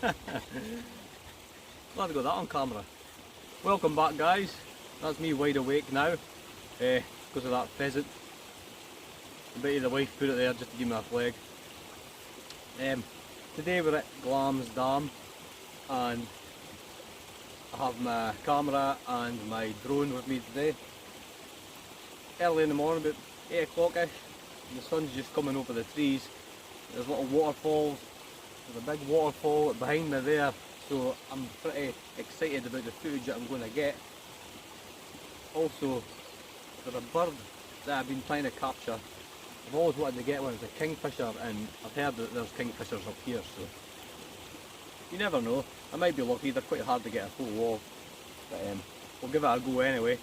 Glad I got that on camera. Welcome back, guys. That's me wide awake now because of that pheasant. I bet you the wife put it there just to give me a flag. Today we're at Glamis Dam and I have my camera and my drone with me today. Early in the morning, about 8 o'clock-ish, the sun's just coming over the trees. There's little waterfalls. There's a big waterfall behind me there, so I'm pretty excited about the footage that I'm going to get. Also, there's a bird that I've been trying to capture. I've always wanted to get one. It's a kingfisher, and I've heard that there's kingfishers up here, so you never know. I might be lucky. They're quite hard to get a photo of, but we'll give it a go anyway.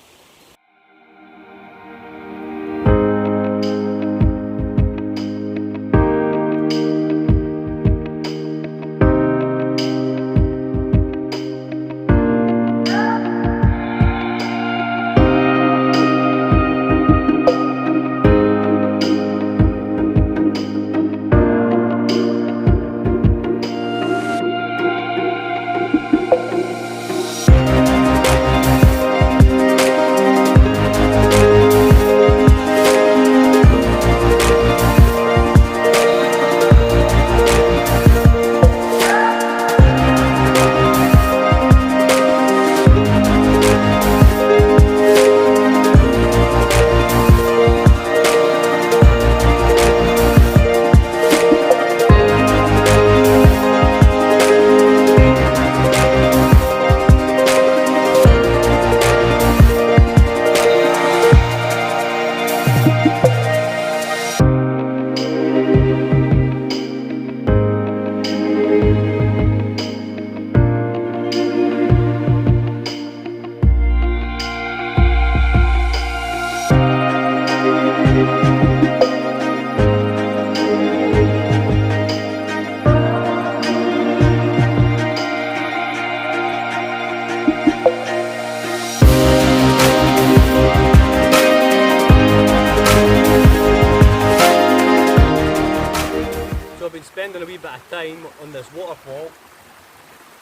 Spending a wee bit of time on this waterfall.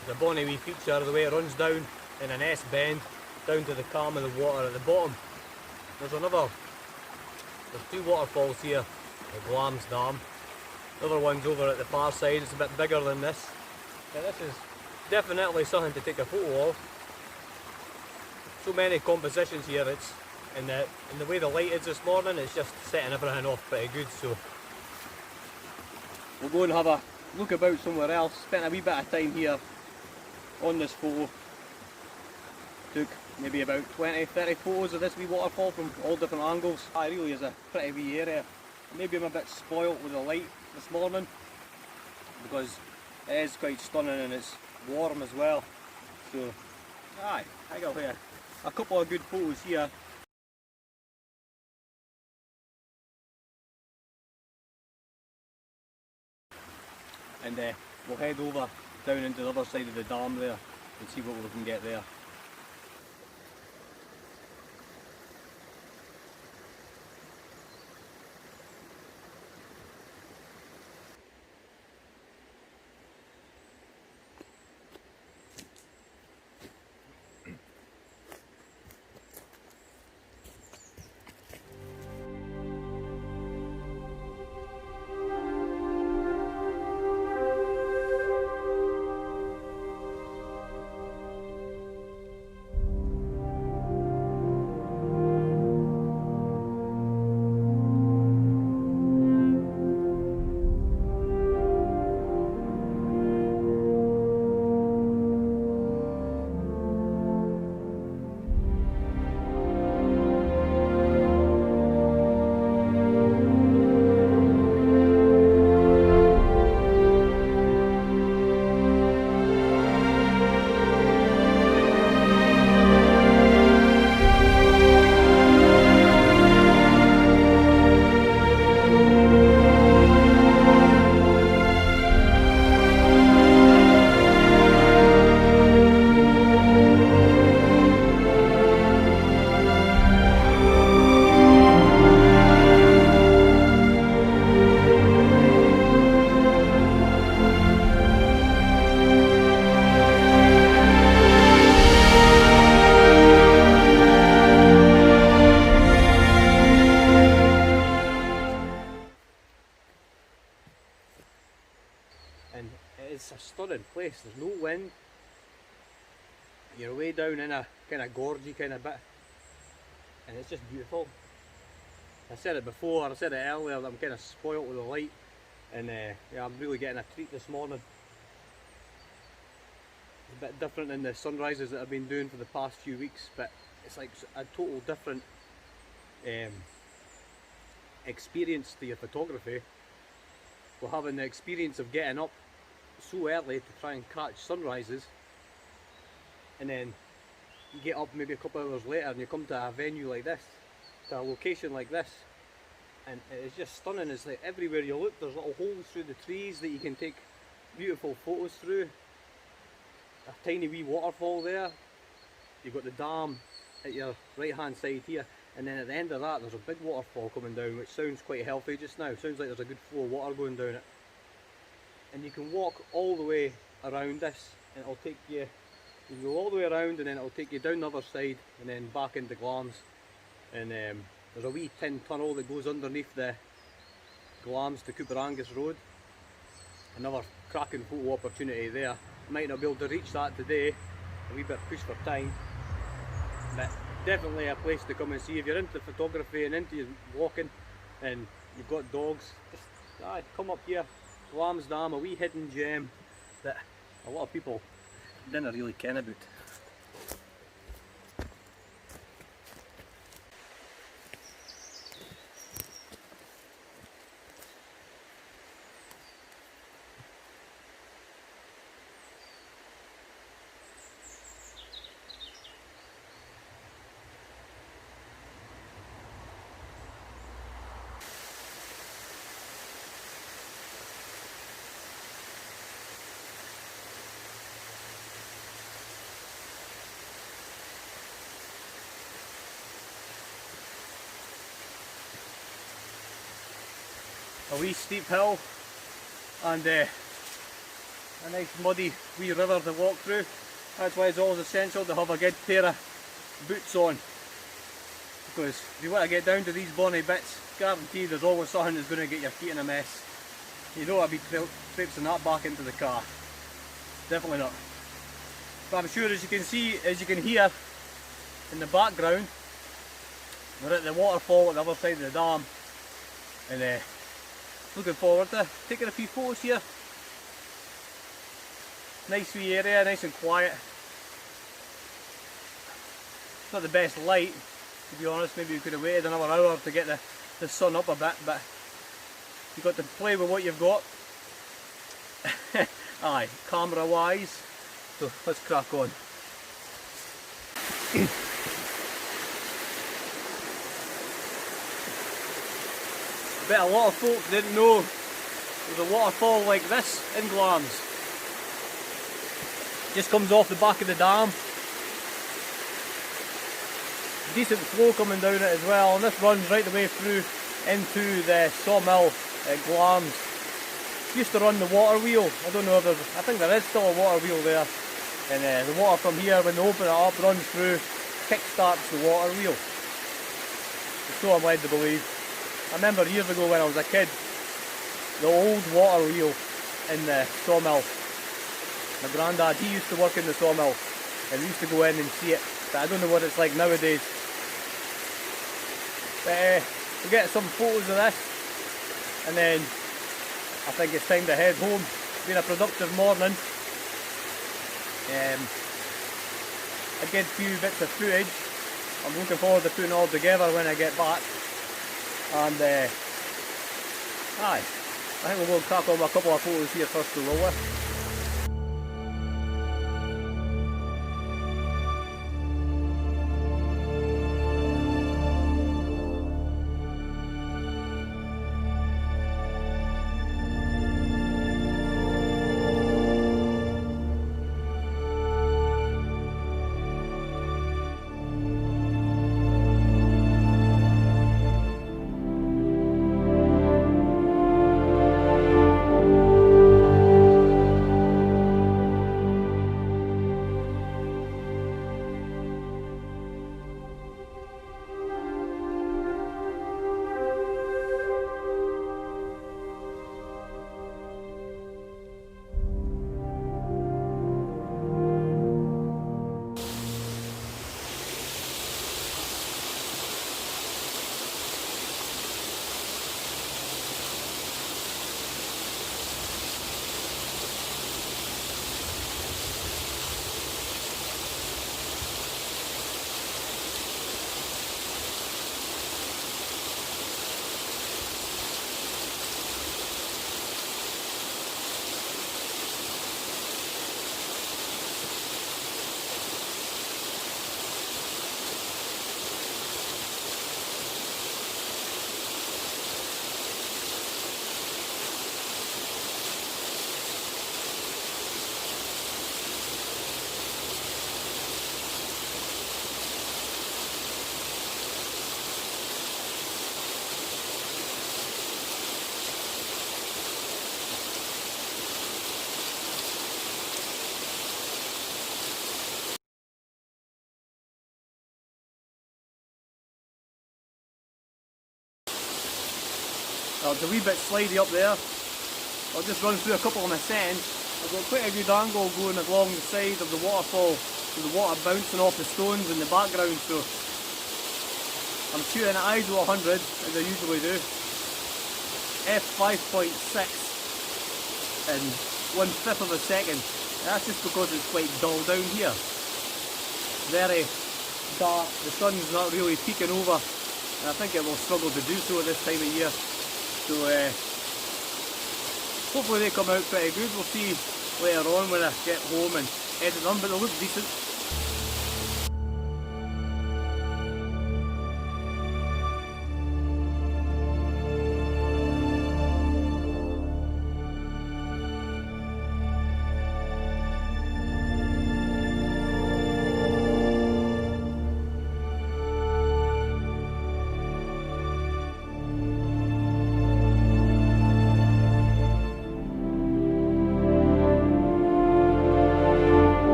It's a bonny wee feature, the way it runs down in an S bend down to the calm of the water at the bottom. There's two waterfalls here at Glamis Dam. The other one's over at the far side. It's a bit bigger than this. Yeah, this is definitely something to take a photo of. So many compositions here. It's in the way the light is this morning, it's just setting everything off pretty good. So we'll go and have a look about somewhere else. Spent a wee bit of time here on this photo. Took maybe about 20-30 photos of this wee waterfall from all different angles. It really is a pretty wee area. Maybe I'm a bit spoilt with the light this morning because it is quite stunning and it's warm as well. So aye, I got a couple of good photos here. And we'll head over down into the other side of the dam there and see what we can get there. wind. You're way down in a kind of gorgy kind of bit, and it's just beautiful. I said it before, I said it earlier, that I'm kind of spoilt with the light, and yeah, I'm really getting a treat this morning. It's a bit different than the sunrises that I've been doing for the past few weeks, but it's like a total different experience to your photography. We're having the experience of getting up so early to try and catch sunrises, and then you get up maybe a couple of hours later and you come to a venue like this, to a location like this, and it's just stunning. It's like everywhere you look there's little holes through the trees that you can take beautiful photos through. A tiny wee waterfall there, you've got the dam at your right hand side here, and then at the end of that there's a big waterfall coming down, which sounds quite healthy just now. Sounds like there's a good flow of water going down it, and you can walk all the way around this, and it'll take you, you can go all the way around, and then it'll take you down the other side and then back into Glamis. And there's a wee tin tunnel that goes underneath the Glamis to Cooper Angus road. Another cracking photo opportunity there. Might not be able to reach that today, a wee bit pushed for time, but definitely a place to come and see if you're into photography and into walking and you've got dogs. Just come up here. Glamis Dam, a wee hidden gem that a lot of people didn't really ken about. A wee steep hill and a nice muddy wee river to walk through. That's why it's always essential to have a good pair of boots on, because if you want to get down to these bonny bits, guaranteed there's always something that's going to get your feet in a mess. You don't want to be traipsing that back into the car, definitely not. But I'm sure, as you can see, as you can hear in the background, we're at the waterfall at the other side of the dam, and looking forward to taking a few photos here. Nice wee area, nice and quiet. It's not the best light, to be honest. Maybe you could have waited another hour to get the sun up a bit, but you've got to play with what you've got. Aye, camera wise. So let's crack on. Bet a lot of folk didn't know there's a waterfall like this in Glamis. Just comes off the back of the dam. Decent flow coming down it as well, and this runs right the way through into the sawmill at Glamis. Used to run the water wheel. I don't know if there's, I think there is still a water wheel there. And the water from here, when they open it up, runs through, kick-starts the water wheel. So I'm led to believe. I remember years ago when I was a kid, the old water wheel in the sawmill. My granddad, he used to work in the sawmill, and we used to go in and see it, but I don't know what it's like nowadays. But we'll get some photos of this, and then I think it's time to head home. It's been a productive morning. A good few bits of footage. I'm looking forward to putting it all together when I get back. And aye, I think we'll go and crack on with a couple of photos here first to roll with. It's a wee bit slidey up there. I'll just run through a couple of my settings. I've got quite a good angle going along the side of the waterfall, with the water bouncing off the stones in the background, so I'm shooting at ISO 100 as I usually do. f5.6 in 1/5 of a second. That's just because it's quite dull down here. Very dark, the sun's not really peeking over, and I think it will struggle to do so at this time of year. So hopefully they come out pretty good. We'll see later on when I get home and edit them, but they look decent.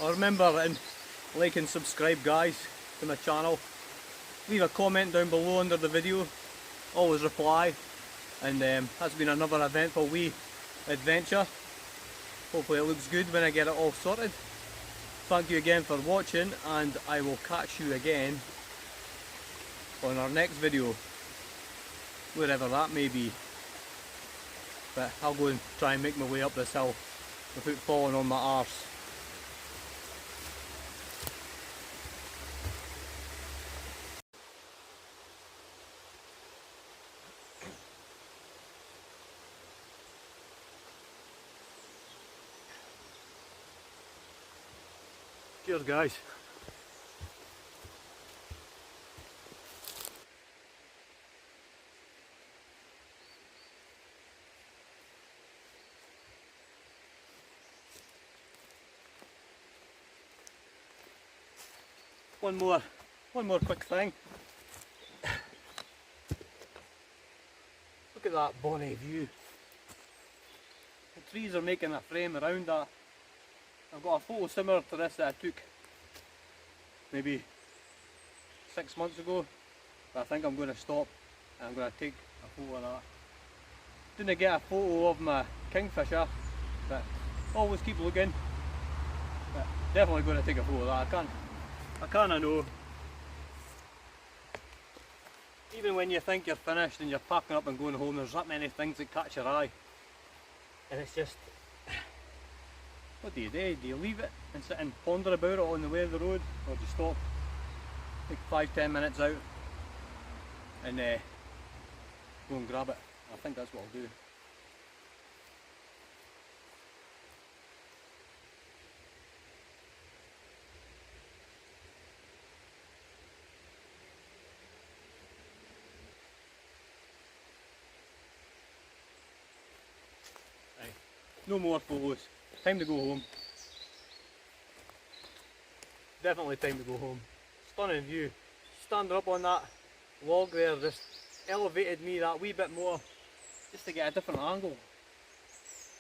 Remember and like and subscribe, guys, to my channel. Leave a comment down below under the video, always reply, and that's been another eventful wee adventure. Hopefully it looks good when I get it all sorted. Thank you again for watching, and I will catch you again on our next video, wherever that may be. But I'll go and try and make my way up this hill without falling on my arse. Cheers, guys. One more quick thing. Look at that bonny view. The trees are making a frame around that. I've got a photo similar to this that I took maybe 6 months ago, but I think I'm going to stop and I'm going to take a photo of that. Didn't get a photo of my kingfisher, but always keep looking. But definitely going to take a photo of that. I kinda know. Even when you think you're finished and you're packing up and going home, there's that many things that catch your eye, and it's just, what do you do? Do you leave it and sit and ponder about it on the way of the road, or do you stop, take 5-10 minutes out and go and grab it? I think that's what I'll do. Right. No more photos. Time to go home. Definitely time to go home. Stunning view. Standing up on that log there just elevated me that wee bit more, just to get a different angle.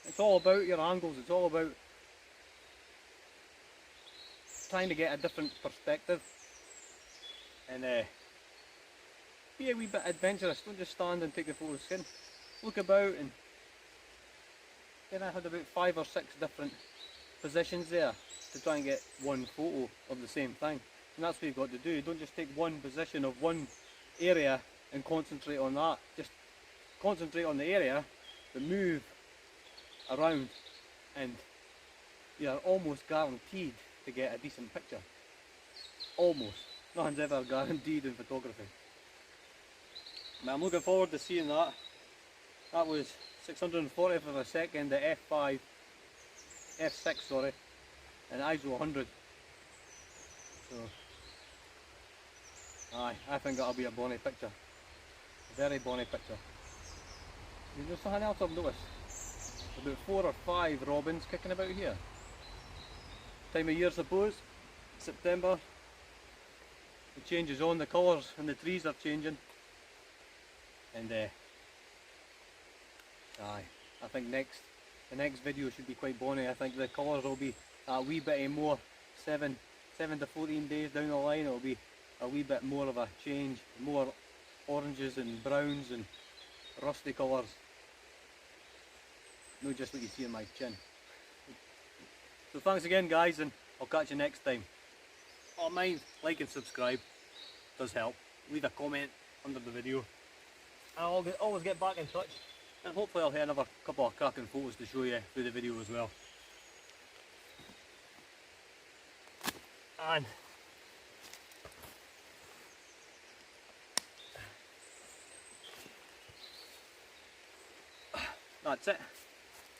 It's all about your angles, it's all about trying to get a different perspective and be a wee bit adventurous. Don't just stand and take the photos. Look about, and then I had about 5 or 6 different positions there to try and get one photo of the same thing. And that's what you've got to do. Don't just take one position of one area and concentrate on that. Just concentrate on the area, but move around, and you're almost guaranteed to get a decent picture. Almost. Nothing's ever guaranteed in photography. But I'm looking forward to seeing that. That was 640th of a second at f5, f6 sorry, and ISO 100. So, aye, I think that'll be a bonny picture. A very bonny picture. There's something else I've noticed. About 4 or 5 robins kicking about here. Time of year, suppose, September. The changes on, the colours and the trees are changing. And aye, I think the next video should be quite bonny. I think the colours will be a wee bit more 7 to 14 days down the line. It'll be a wee bit more of a change, more oranges and browns and rusty colours. Not just what you see in my chin. So thanks again guys, and I'll catch you next time. Oh mind, like and subscribe, does help. Leave a comment under the video. I'll always get back in touch, and hopefully I'll have another couple of cracking photos to show you through the video as well. And that's it.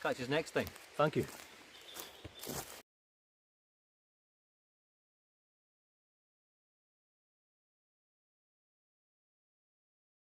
Catch us next time. Thank you.